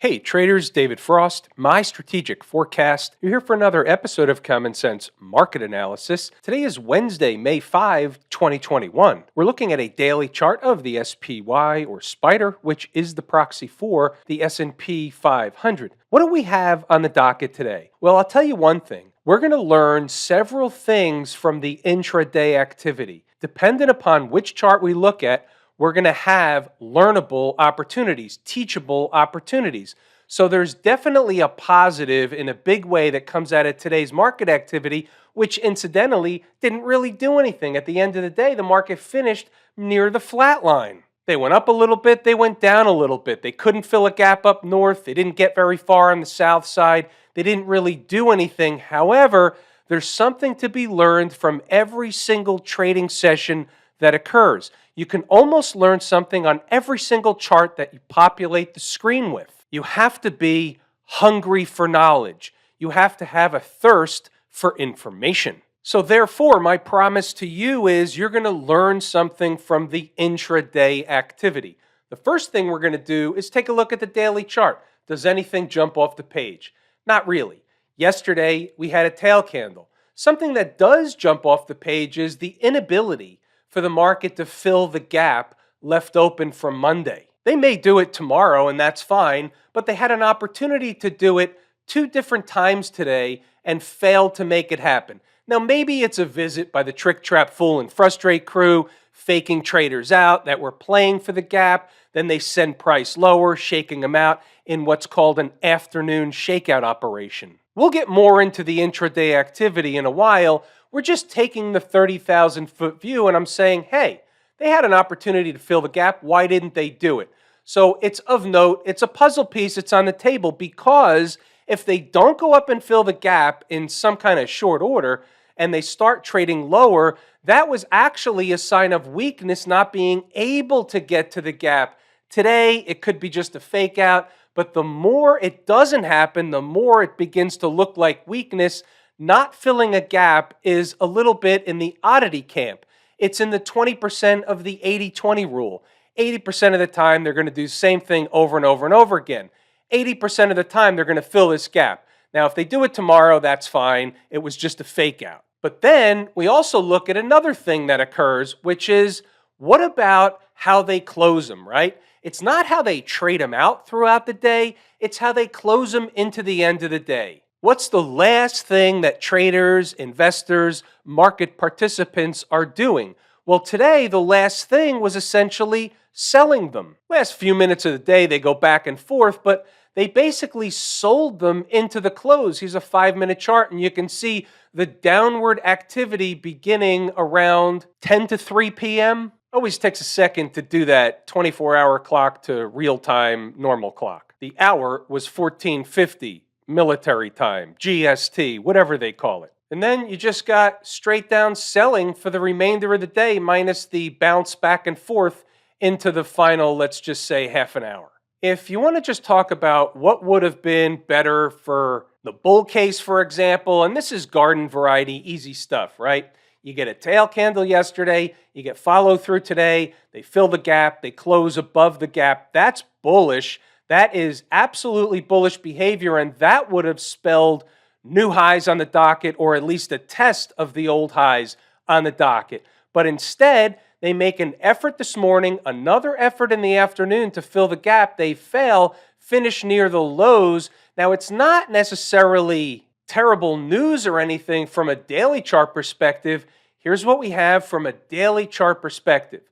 Hey traders, David Frost, my strategic forecast. You're here for another episode of Common Sense Market Analysis. Today is Wednesday, May 5, 2021. We're looking at a daily chart of the SPY or Spider, which is the proxy for the S&P 500. What do we have on the docket today? Well, I'll tell you one thing. We're going to learn several things from the intraday activity. Dependent upon which chart we look at, we're going to have learnable opportunities, teachable opportunities. So there's definitely a positive in a big way that comes out of today's market activity, which incidentally didn't really do anything. At the end of the day, the market finished near the flat line. They went up a little bit, they went down a little bit. They couldn't fill a gap up north. They didn't get very far on the south side. They didn't really do anything. However, there's something to be learned from every single trading session that occurs. You can almost learn something on every single chart that you populate the screen with. You have to be hungry for knowledge. You have to have a thirst for information. So therefore, my promise to you is you're going to learn something from the intraday activity. The first thing we're going to do is take a look at the daily chart. Does anything jump off the page? Not really. Yesterday, we had a tail candle. Something that does jump off the page is the inability for the market to fill the gap left open from Monday. They may do it tomorrow, and that's fine, but they had an opportunity to do it 2 different times today and failed to make it happen. Now, maybe it's a visit by the trick, trap, fool, and frustrate crew, faking traders out that were playing for the gap. Then they send price lower, shaking them out in what's called an afternoon shakeout operation. We'll get more into the intraday activity in a while. We're just taking the 30,000-foot view, and I'm saying, hey, they had an opportunity to fill the gap. Why didn't they do it? So it's of note. It's a puzzle piece. It's on the table because if they don't go up and fill the gap in some kind of short order and they start trading lower, that was actually a sign of weakness, not being able to get to the gap. Today, it could be just a fake out, but the more it doesn't happen, the more it begins to look like weakness. Not filling a gap is a little bit in the oddity camp. It's in the 20% of the 80-20 rule. 80% of the time, they're going to do the same thing over and over and over again. 80% of the time, they're going to fill this gap. Now, if they do it tomorrow, that's fine. It was just a fake out. But then we also look at another thing that occurs, which is what about how they close them, right? It's not how they trade them out throughout the day. It's how they close them into the end of the day. What's the last thing that traders, investors, market participants are doing? Well, today, the last thing was essentially selling them. Last few minutes of the day, they go back and forth, but they basically sold them into the close. Here's a 5-minute chart, and you can see the downward activity beginning around 10 to 3 p.m. Always takes a second to do that 24-hour clock to real-time normal clock. The hour was 1450. Military time, GST, whatever they call it. And then you just got straight down selling for the remainder of the day minus the bounce back and forth into the final, let's just say, half an hour. If you want to just talk about what would have been better for the bull case, for example, and this is garden variety, easy stuff, right? You get a tail candle yesterday, you get follow through today, they fill the gap, they close above the gap. That's bullish. That is absolutely bullish behavior, and that would have spelled new highs on the docket, or at least a test of the old highs on the docket. But instead, they make an effort this morning, another effort in the afternoon to fill the gap. They fail, finish near the lows. Now, it's not necessarily terrible news or anything from a daily chart perspective. Here's what we have from a daily chart perspective.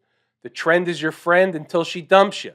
The trend is your friend until she dumps you.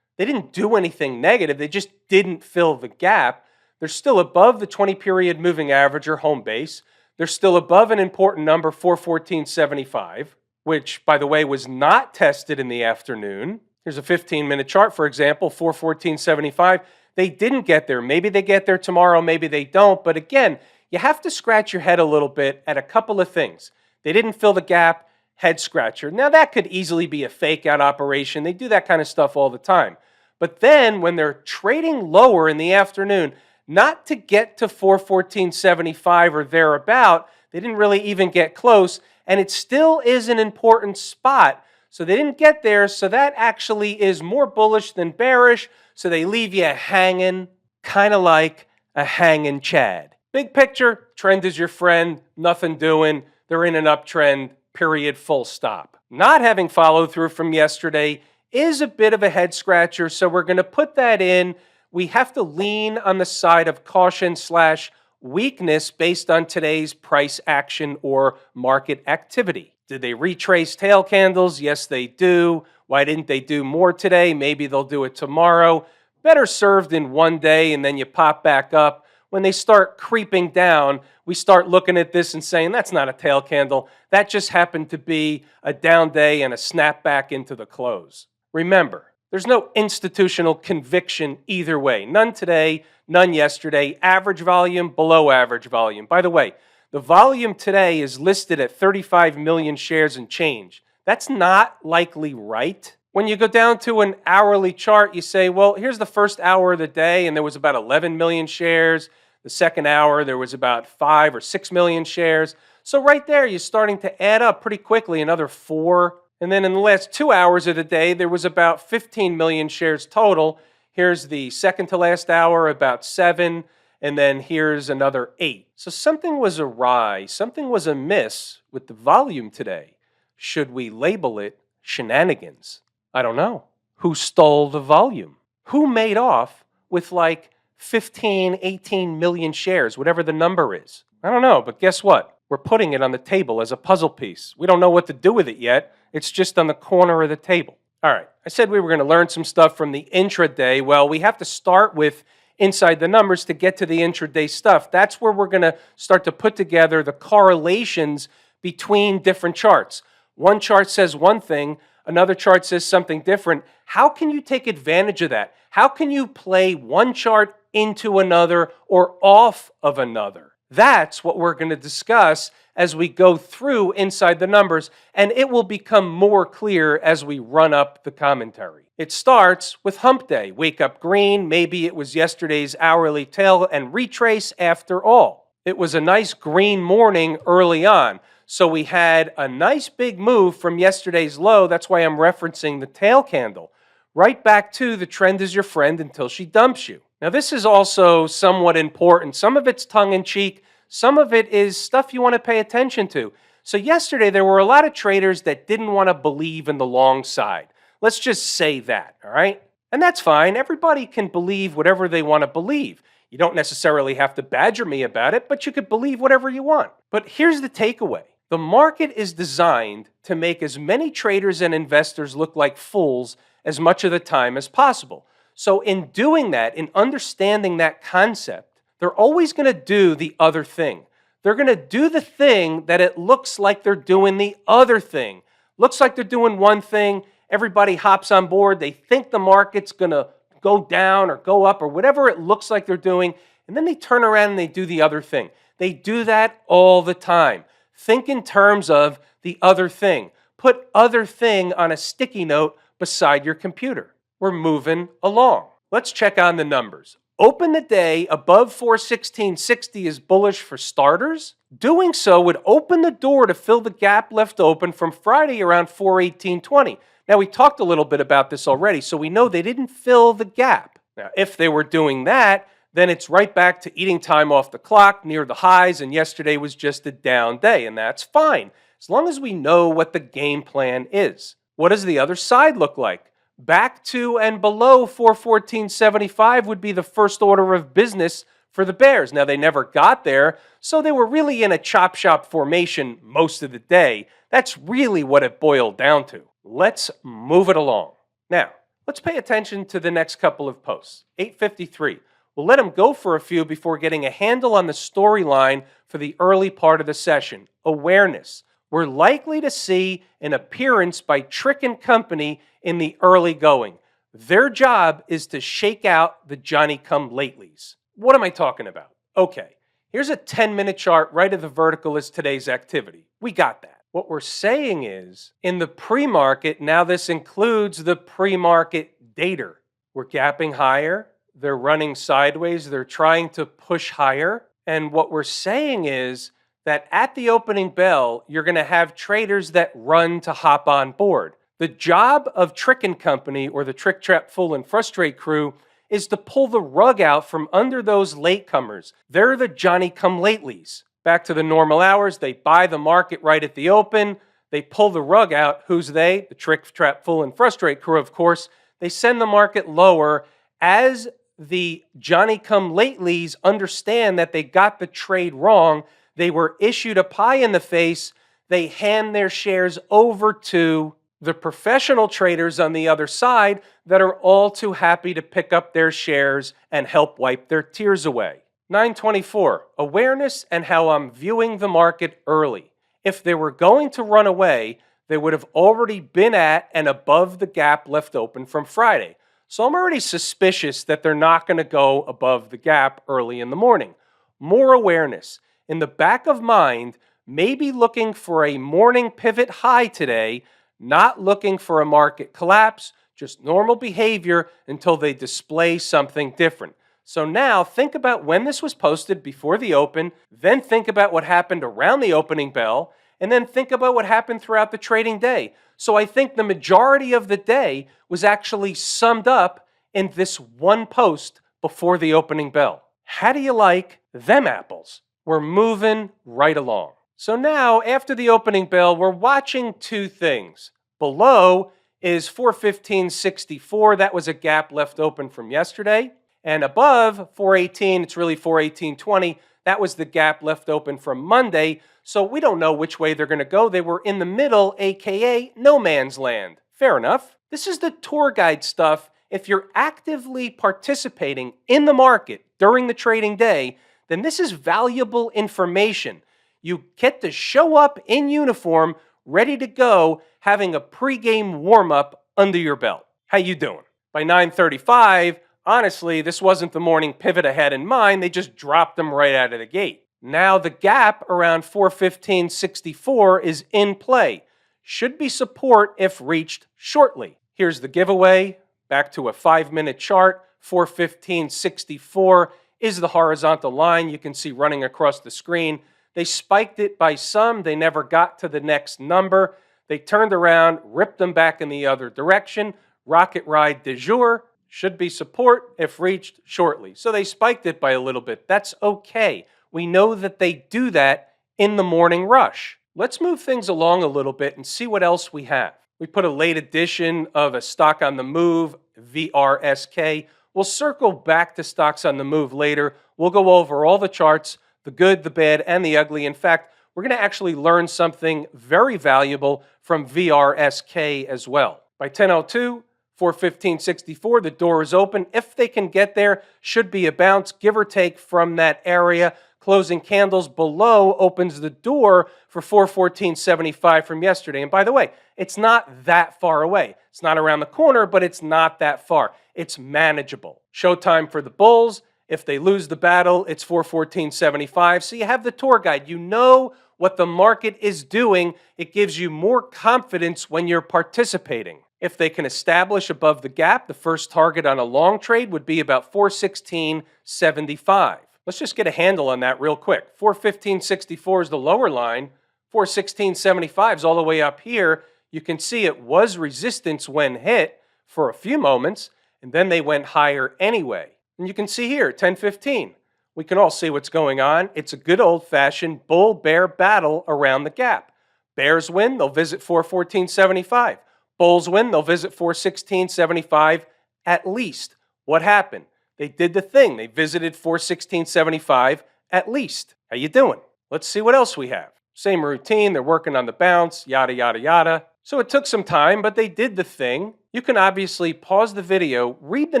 They didn't do anything negative. They just didn't fill the gap. They're still above the 20-period moving average or home base. They're still above an important number, 414.75, which, by the way, was not tested in the afternoon. Here's a 15-minute chart, for example, 414.75. They didn't get there. Maybe they get there tomorrow. Maybe they don't. But again, you have to scratch your head a little bit at a couple of things. They didn't fill the gap, head scratcher. Now, that could easily be a fake out operation. They do that kind of stuff all the time. But then when they're trading lower in the afternoon, not to get to 414.75 or thereabout, they didn't really even get close, and it still is an important spot. So they didn't get there, so that actually is more bullish than bearish. so they leave you hanging, kind of like a hanging Chad. Big picture, trend is your friend, nothing doing, they're in an uptrend, period, full stop. Not having follow through from yesterday is a bit of a head scratcher, so we're going to put that in. We have to lean on the side of caution / weakness based on today's price action or market activity. Did they retrace tail candles? Yes, they do. Why didn't they do more today? Maybe they'll do it tomorrow. Better served in one day and then you pop back up. When they start creeping down, we start looking at this and saying, that's not a tail candle. That just happened to be a down day and a snap back into the close. Remember, there's no institutional conviction either way. None today, none yesterday. Average volume, below average volume. By the way, the volume today is listed at 35 million shares and change. That's not likely right. When you go down to an hourly chart, you say, well, here's the first hour of the day, and there was about 11 million shares. The second hour, there was about 5 or 6 million shares. So right there, you're starting to add up pretty quickly, another 4. And then in the last 2 hours of the day, there was about 15 million shares total. Here's the second to last hour, about 7. And then here's another 8. So something was awry, something was amiss with the volume today. Should we label it shenanigans? I don't know. Who stole the volume? Who made off with like 15, 18 million shares, whatever the number is? I don't know, but guess what? We're putting it on the table as a puzzle piece. We don't know what to do with it yet. It's just on the corner of the table. All right, I said we were going to learn some stuff from the intraday. Well, we have to start with inside the numbers to get to the intraday stuff. That's where we're going to start to put together the correlations between different charts. One chart says one thing, another chart says something different. How can you take advantage of that? How can you play one chart into another or off of another? That's what we're going to discuss as we go through inside the numbers, and it will become more clear as we run up the commentary. It starts with hump day. Wake up green. Maybe it was yesterday's hourly tail and retrace after all. It was a nice green morning early on. So we had a nice big move from yesterday's low. That's why I'm referencing the tail candle. Right back to the trend is your friend until she dumps you. Now this is also somewhat important. Some of it's tongue-in-cheek. Some of it is stuff you want to pay attention to. So yesterday there were a lot of traders that didn't want to believe in the long side. Let's just say that, all right? And that's fine. Everybody can believe whatever they want to believe. You don't necessarily have to badger me about it, but you could believe whatever you want. But here's the takeaway. The market is designed to make as many traders and investors look like fools as much of the time as possible. So in doing that, in understanding that concept, they're always going to do the other thing. They're going to do the thing that it looks like they're doing the other thing. Looks like they're doing one thing, everybody hops on board, they think the market's going to go down or go up or whatever it looks like they're doing, and then they turn around and they do the other thing. They do that all the time. Think in terms of the other thing. Put other thing on a sticky note beside your computer. We're moving along. Let's check on the numbers. Open the day above 416.60 is bullish for starters. Doing so would open the door to fill the gap left open from Friday around 418.20. Now, we talked a little bit about this already, so we know they didn't fill the gap. Now, if they were doing that, then it's right back to eating time off the clock near the highs, and yesterday was just a down day, and that's fine, as long as we know what the game plan is. What does the other side look like? Back to and below 414.75 would be the first order of business for the bears. Now, they never got there, so they were really in a chop shop formation most of the day. That's really what it boiled down to. Let's move it along. Now, let's pay attention to the next couple of posts. 8:53. We'll let them go for a few before getting a handle on the storyline for the early part of the session. Awareness. We're likely to see an appearance by Trick and Company in the early going. Their job is to shake out the Johnny-come-latelys. What am I talking about? Okay, here's a 10-minute chart right at the vertical is today's activity. We got that. What we're saying is, in the pre-market, now this includes the pre-market dater. We're gapping higher. They're running sideways. They're trying to push higher. And what we're saying is that at the opening bell, you're going to have traders that run to hop on board. The job of Trick and Company, or the Trick, Trap, Fool, and Frustrate crew, is to pull the rug out from under those latecomers. They're the Johnny-come-latelys. Back to the normal hours, they buy the market right at the open. They pull the rug out. Who's they? The Trick, Trap, Fool, and Frustrate crew, of course. They send the market lower as the Johnny-come-latelys understand that they got the trade wrong. They were issued a pie in the face. They hand their shares over to the professional traders on the other side that are all too happy to pick up their shares and help wipe their tears away. 924, awareness and how I'm viewing the market early. If they were going to run away, they would have already been at and above the gap left open from Friday. So I'm already suspicious that they're not going to go above the gap early in the morning. More awareness. In the back of mind, maybe looking for a morning pivot high today, not looking for a market collapse, just normal behavior until they display something different. So now think about when this was posted before the open, then think about what happened around the opening bell, and then think about what happened throughout the trading day. So I think the majority of the day was actually summed up in this one post before the opening bell. How do you like them apples? We're moving right along. So now, after the opening bell, we're watching two things. Below is 415.64. That was a gap left open from yesterday. And above 418, it's really 418.20. That was the gap left open from Monday. So we don't know which way they're going to go. They were in the middle, aka no man's land. Fair enough. This is the tour guide stuff. If you're actively participating in the market during the trading day, then this is valuable information. You get to show up in uniform, ready to go, having a pregame warm-up under your belt. How you doing? By 9:35, honestly, this wasn't the morning pivot I had in mind. They just dropped them right out of the gate. Now the gap around 415.64 is in play. Should be support if reached shortly. Here's the giveaway. Back to a 5-minute chart. 415.64 is the horizontal line you can see running across the screen. They spiked it by some. They never got to the next number. They turned around, ripped them back in the other direction. Rocket ride de jour. Should be support if reached shortly. So they spiked it by a little bit. That's okay. We know that they do that in the morning rush. Let's move things along a little bit and see what else we have. We put a late edition of a stock on the move, VRSK. We'll circle back to stocks on the move later. We'll go over all the charts, the good, the bad, and the ugly. In fact, we're going to actually learn something very valuable from VRSK as well. By 10:02, 415.64, the door is open. If they can get there, should be a bounce, give or take from that area. Closing candles below opens the door for 414.75 from yesterday. And by the way, it's not that far away. It's not around the corner, but it's not that far. It's manageable. Showtime for the bulls. If they lose the battle, it's 414.75. So you have the tour guide. You know what the market is doing. It gives you more confidence when you're participating. If they can establish above the gap, the first target on a long trade would be about 416.75. Let's just get a handle on that real quick. 415.64 is the lower line. 416.75 is all the way up here. You can see it was resistance when hit for a few moments, and then they went higher anyway. And you can see here, 10:15. We can all see what's going on. It's a good old-fashioned bull-bear battle around the gap. Bears win, they'll visit 414.75. Bulls win, they'll visit 416.75 at least. What happened? They did the thing. They visited 416.75 at least. How you doing? Let's see what else we have. Same routine. They're working on the bounce, yada, yada, yada. So it took some time, but they did the thing. You can obviously pause the video, read the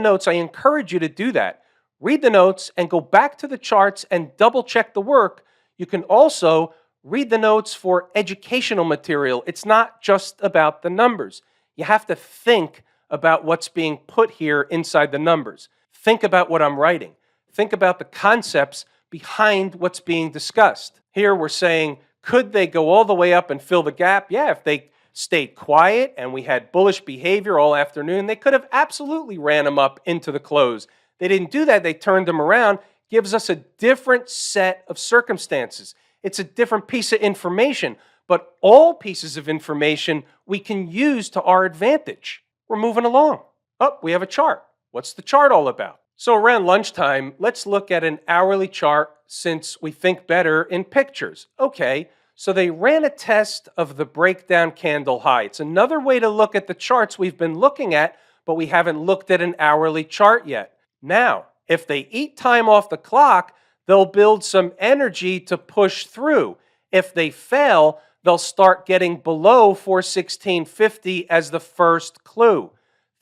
notes. I encourage you to do that. Read the notes and go back to the charts and double check the work. You can also read the notes for educational material. It's not just about the numbers. You have to think about what's being put here inside the numbers. Think about what I'm writing. Think about the concepts behind what's being discussed. Here we're saying, could they go all the way up and fill the gap? Yeah, if they stayed quiet and we had bullish behavior all afternoon, they could have absolutely ran them up into the close. They didn't do that. They turned them around. Gives us a different set of circumstances. It's a different piece of information. but all pieces of information we can use to our advantage. We're moving along. Oh, we have a chart. What's the chart all about? So around lunchtime, let's look at an hourly chart since we think better in pictures. Okay, so they ran a test of the breakdown candle high. It's another way to look at the charts we've been looking at, but we haven't looked at an hourly chart yet. Now, if they eat time off the clock, they'll build some energy to push through. If they fail, they'll start getting below 416.50 as the first clue.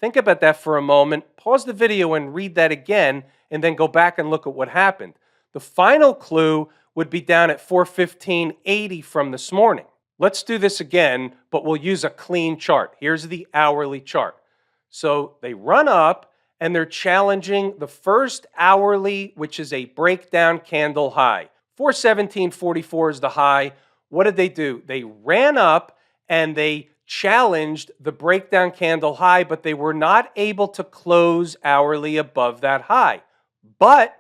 Think about that for a moment. Pause the video and read that again, and then go back and look at what happened. The final clue would be down at 415.80 from this morning. Let's do this again, but we'll use a clean chart. Here's the hourly chart. So they run up, and they're challenging the first hourly, which is a breakdown candle high. 417.44 is the high. What did they do? They ran up, and they challenged the breakdown candle high, but they were not able to close hourly above that high. But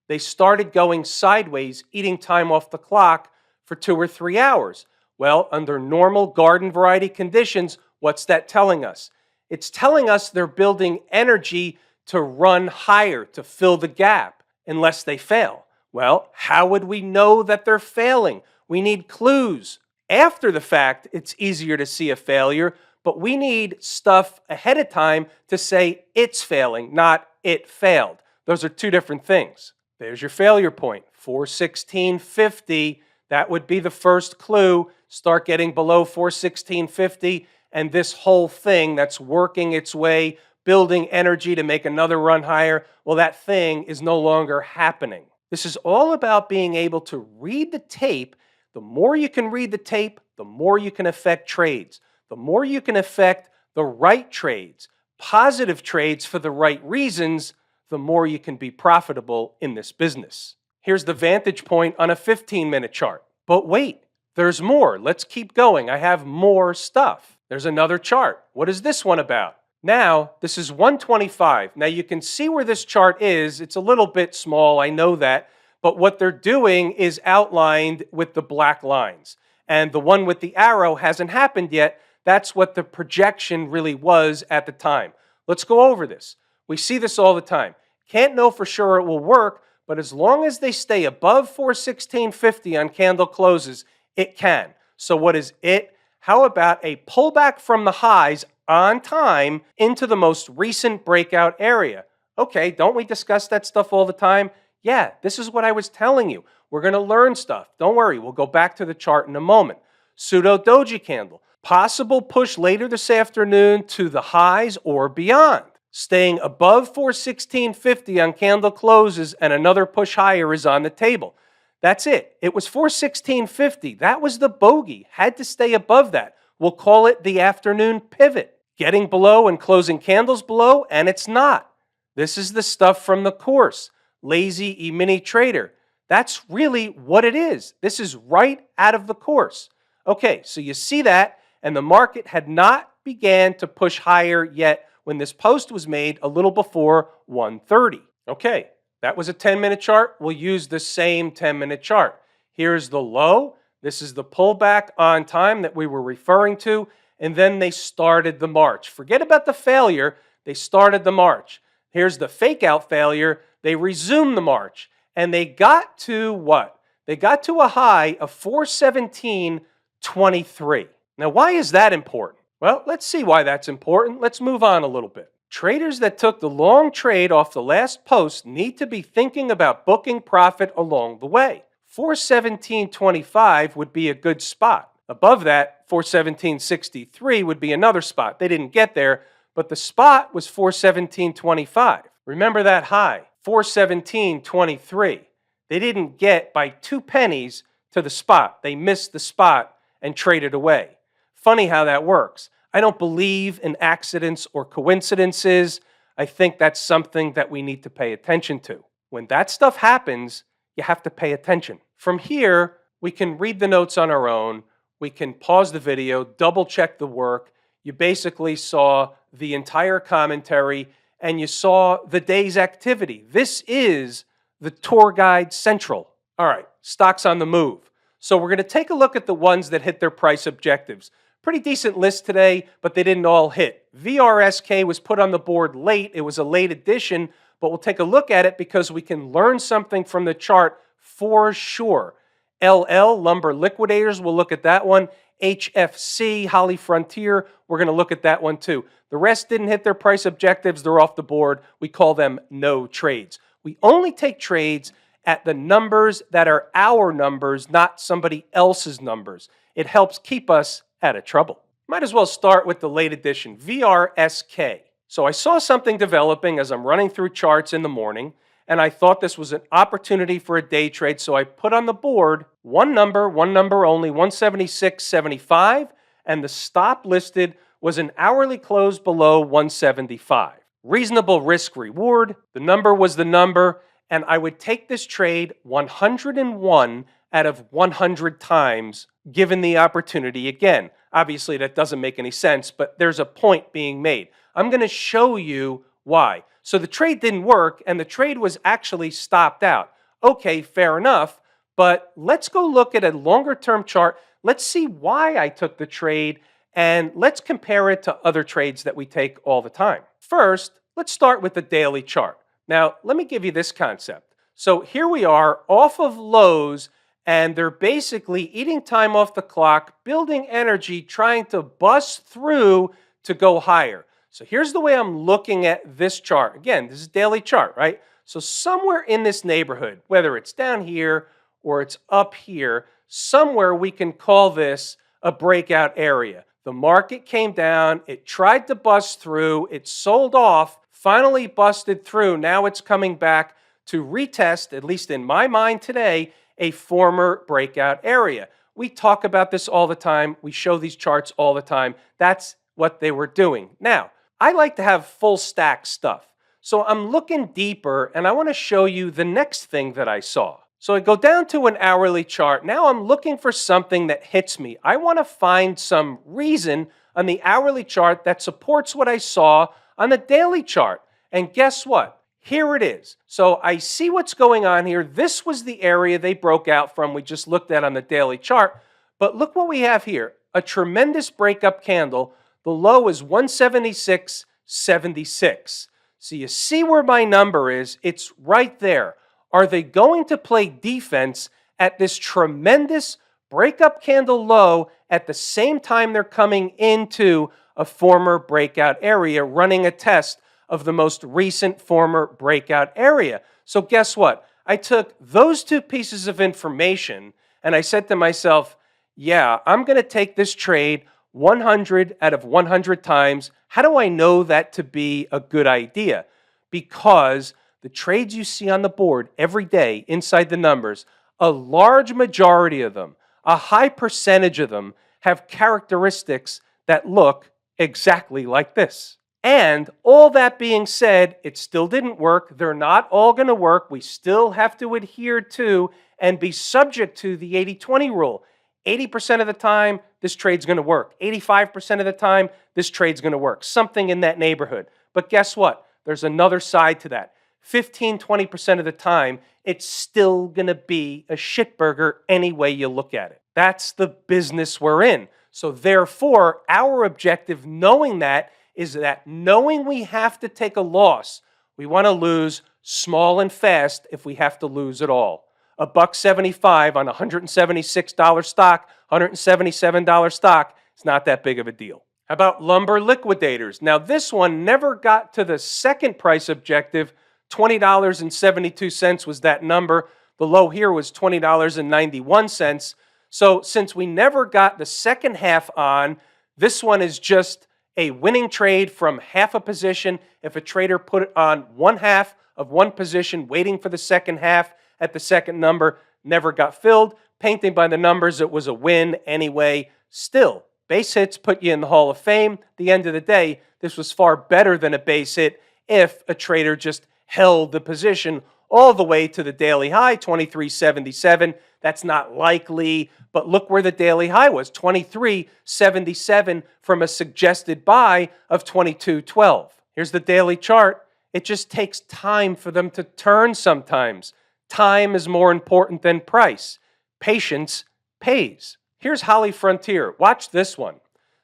they started going sideways, eating time off the clock for 2 or 3 hours. Well, under normal garden variety conditions, what's that telling us? It's telling us they're building energy to run higher, to fill the gap, unless they fail. Well, how would we know that they're failing? We need clues. After the fact, it's easier to see a failure, but we need stuff ahead of time to say it's failing, not it failed. Those are two different things. There's your failure point, 416.50. That would be the first clue. Start getting below 416.50, and this whole thing that's working its way, building energy to make another run higher, well, that thing is no longer happening. This is all about being able to read the tape. The more you can read the tape, the more you can affect trades. The more you can affect the right trades, positive trades for the right reasons, the more you can be profitable in this business. Here's the vantage point on a 15-minute chart. But wait, there's more. Let's keep going. I have more stuff. There's another chart. What is this one about? Now, this is 125. Now, you can see where this chart is. It's a little bit small, I know that. But what they're doing is outlined with the black lines. And the one with the arrow hasn't happened yet. That's what the projection really was at the time. Let's go over this. We see this all the time. Can't know for sure it will work, but as long as they stay above 416.50 on candle closes, it can. So what is it? How about a pullback from the highs on time into the most recent breakout area? Okay, don't we discuss that stuff all the time? Yeah, this is what I was telling you. We're going to learn stuff. Don't worry, we'll go back to the chart in a moment. Pseudo doji candle. Possible push later this afternoon to the highs or beyond. Staying above 416.50 on candle closes, and another push higher is on the table. That's it. It was 416.50. That was the bogey. Had to stay above that. We'll call it the afternoon pivot. Getting below and closing candles below, and it's not. This is the stuff from the course. Lazy E-mini trader. That's really what it is. This is right out of the course. Okay, so you see that, and the market had not began to push higher yet when this post was made a little before 1:30. Okay, that was a 10-minute chart. We'll use the same 10-minute chart. Here's the low. This is the pullback on time that we were referring to, and then they started the march. Forget about the failure. They started the march. Here's the fake out failure. They resumed the march, and they got to what? They got to a high of 417.23. Now, why is that important? Well, let's see why that's important. Let's move on a little bit. Traders that took the long trade off the last post need to be thinking about booking profit along the way. 417.25 would be a good spot. Above that, 417.63 would be another spot. They didn't get there, but the spot was 417.25. Remember that high, 417.23. They didn't get by 2 pennies to the spot. They missed the spot and traded away. Funny how that works. I don't believe in accidents or coincidences. I think that's something that we need to pay attention to. When that stuff happens, you have to pay attention. From here, we can read the notes on our own. We can pause the video, double check the work. You basically saw the entire commentary and you saw the day's activity. This is the Tour Guide Central. All right, stocks on the move. So we're going to take a look at the ones that hit their price objectives. Pretty decent list today, but they didn't all hit. VRSK was put on the board late. It was a late addition, but we'll take a look at it because we can learn something from the chart for sure. LL, Lumber Liquidators, we'll look at that one. HFC, Holly Frontier, we're going to look at that one too. The rest didn't hit their price objectives. They're off the board. We call them no trades. We only take trades at the numbers that are our numbers, not somebody else's numbers. It helps keep us out of trouble. Might as well start with the late edition, VRSK. So I saw something developing as I'm running through charts in the morning, and I thought this was an opportunity for a day trade, so I put on the board one number only, 176.75, and the stop listed was an hourly close below 175. Reasonable risk reward, the number was the number, and I would take this trade 101 out of 100 times given the opportunity again. Obviously, that doesn't make any sense, but there's a point being made. I'm going to show you why. So the trade didn't work, and the trade was actually stopped out. Okay, fair enough, but let's go look at a longer-term chart. Let's see why I took the trade, and let's compare it to other trades that we take all the time. First, let's start with the daily chart. Now, let me give you this concept. So here we are off of lows, and they're basically eating time off the clock, building energy, trying to bust through to go higher. So here's the way I'm looking at this chart. Again, this is a daily chart, right? So somewhere in this neighborhood, whether it's down here or it's up here, somewhere we can call this a breakout area. The market came down, it tried to bust through, it sold off, finally busted through. Now it's coming back to retest, at least in my mind today, a former breakout area. We talk about this all the time. We show these charts all the time. That's what they were doing. Now, I like to have full stack stuff. So I'm looking deeper, and I want to show you the next thing that I saw. So I go down to an hourly chart. Now I'm looking for something that hits me. I want to find some reason on the hourly chart that supports what I saw on the daily chart. And guess what? Here it is. So I see what's going on here. This was the area they broke out from. We just looked at on the daily chart. But look what we have here. A tremendous breakup candle. The low is 176.76. So you see where my number is. It's right there. Are they going to play defense at this tremendous breakup candle low at the same time they're coming into a former breakout area, running a test of the most recent former breakout area? So guess what? I took those two pieces of information and I said to myself, yeah, I'm going to take this trade 100 out of 100 times. How do I know that to be a good idea? Because the trades you see on the board every day inside the numbers, a large majority of them, a high percentage of them, have characteristics that look exactly like this. And all that being said, it still didn't work. They're not all going to work. We still have to adhere to and be subject to the 80-20 rule. 80% of the time, this trade's going to work. 85% of the time, this trade's going to work. Something in that neighborhood. But guess what? There's another side to that. 15-20% of the time, it's still going to be a shitburger any way you look at it. That's the business we're in. So therefore, our objective, knowing that, is that knowing we have to take a loss, we want to lose small and fast if we have to lose at all. $1.75 on a $176 stock, $177 stock, it's not that big of a deal. How about Lumber Liquidators? Now this one never got to the second price objective. $20.72 was that number. The low here was $20.91. So since we never got the second half on, this one is just a winning trade from half a position. If a trader put it on one half of one position, waiting for the second half at the second number, never got filled. Painting by the numbers, it was a win anyway. Still, base hits put you in the Hall of Fame. At the end of the day, this was far better than a base hit if a trader just held the position all the way to the daily high, 23.77. That's not likely, but look where the daily high was, 23.77 from a suggested buy of 22.12. Here's the daily chart. It just takes time for them to turn sometimes. Time is more important than price. Patience pays. Here's Holly Frontier. Watch this one.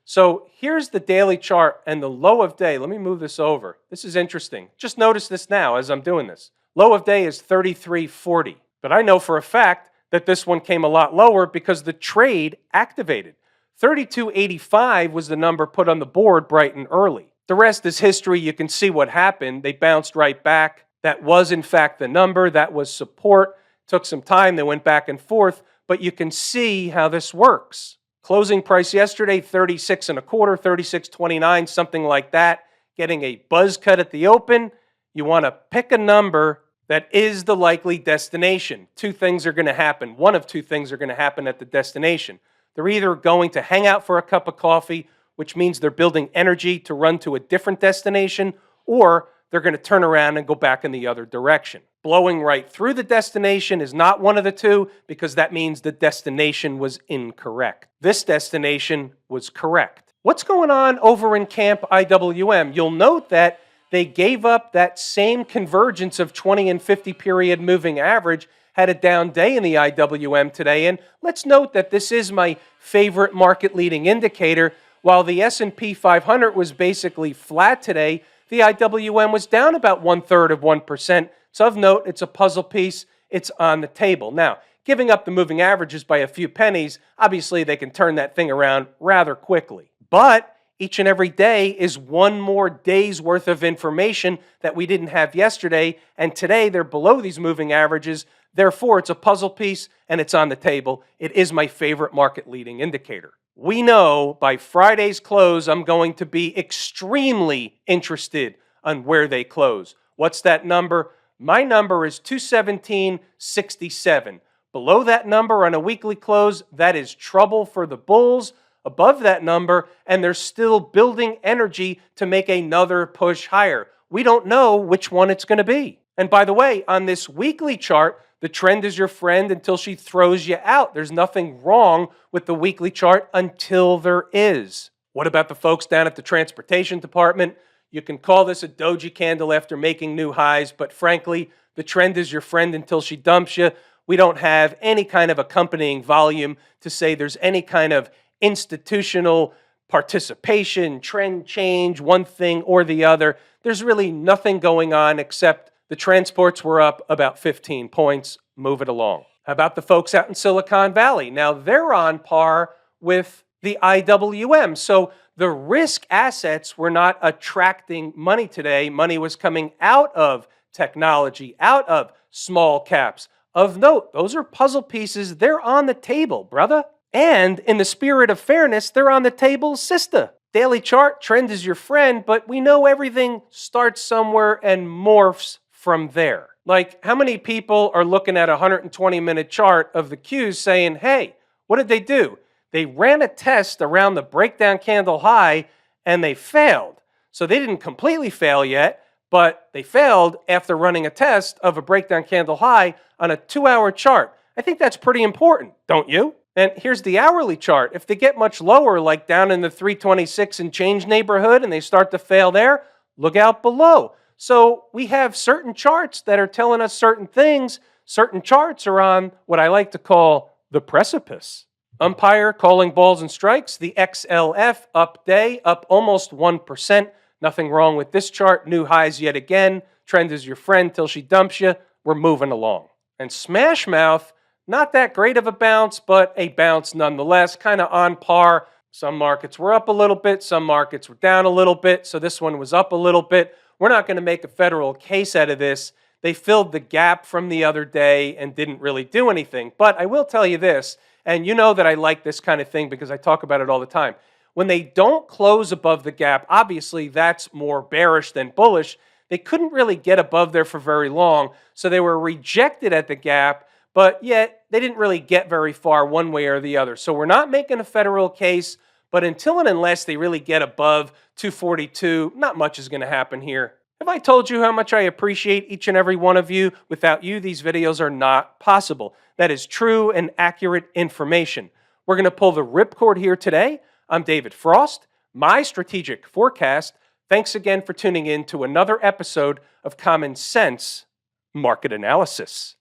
So here's the daily chart and the low of day. Let me move this over. This is interesting. Just notice this now as I'm doing this. Low of day is 33.40. But I know for a fact that this one came a lot lower because the trade activated. 32.85 was the number put on the board bright and early. The rest is history. You can see what happened. They bounced right back. That was, in fact, the number. That was support. Took some time. They went back and forth. But you can see how this works. Closing price yesterday, 36 and a quarter, 36.29, something like that. Getting a buzz cut at the open. You want to pick a number that is the likely destination. Two things are going to happen. One of two things are going to happen at the destination. They're either going to hang out for a cup of coffee, which means they're building energy to run to a different destination, or they're going to turn around and go back in the other direction. Blowing right through the destination is not one of the two because that means the destination was incorrect. This destination was correct. What's going on over in Camp IWM? You'll note that they gave up that same convergence of 20 and 50 period moving average, had a down day in the IWM today. And let's note that this is my favorite market leading indicator. While the S&P 500 was basically flat today, the IWM was down about 1/3 of 1%. So of note, it's a puzzle piece. It's on the table. Now, giving up the moving averages by a few pennies, obviously they can turn that thing around rather quickly. But each and every day is one more day's worth of information that we didn't have yesterday. And today they're below these moving averages. Therefore, it's a puzzle piece and it's on the table. It is my favorite market leading indicator. We know by Friday's close, I'm going to be extremely interested on where they close. What's that number? My number is 217.67. Below that number on a weekly close, that is trouble for the bulls. Above that number, and they're still building energy to make another push higher. We don't know which one it's going to be. And by the way, on this weekly chart, the trend is your friend until she throws you out. There's nothing wrong with the weekly chart until there is. What about the folks down at the transportation department? You can call this a doji candle after making new highs, but frankly, the trend is your friend until she dumps you. We don't have any kind of accompanying volume to say there's any kind of institutional participation, trend change, one thing or the other. There's really nothing going on except the transports were up about 15 points. Move it along. How about the folks out in Silicon Valley? Now they're on par with the IWM. So the risk assets were not attracting money today. Money was coming out of technology, out of small caps. Of note, those are puzzle pieces. They're on the table, brother. And in the spirit of fairness, they're on the table, sister. Daily chart, trend is your friend, but we know everything starts somewhere and morphs from there. Like, how many people are looking at a 120-minute chart of the Qs saying, hey, what did they do? They ran a test around the breakdown candle high and they failed. So they didn't completely fail yet, but they failed after running a test of a breakdown candle high on a 2-hour chart. I think that's pretty important, don't you? And here's the hourly chart. If they get much lower, like down in the 326 and change neighborhood, and they start to fail there, look out below. So we have certain charts that are telling us certain things. Certain charts are on what I like to call the precipice. Umpire calling balls and strikes. The XLF up day, up almost 1%. Nothing wrong with this chart. New highs yet again. Trend is your friend till she dumps you. We're moving along. And Smash Mouth, not that great of a bounce, but a bounce nonetheless, kind of on par. Some markets were up a little bit, some markets were down a little bit, so this one was up a little bit. We're not going to make a federal case out of this. They filled the gap from the other day and didn't really do anything. But I will tell you this, and you know that I like this kind of thing because I talk about it all the time. When they don't close above the gap, obviously that's more bearish than bullish. They couldn't really get above there for very long, so they were rejected at the gap. But yet, they didn't really get very far one way or the other. So we're not making a federal case, but until and unless they really get above 242, not much is going to happen here. Have I told you how much I appreciate each and every one of you? Without you, these videos are not possible. That is true and accurate information. We're going to pull the ripcord here today. I'm David Frost, my strategic forecast. Thanks again for tuning in to another episode of Common Sense Market Analysis.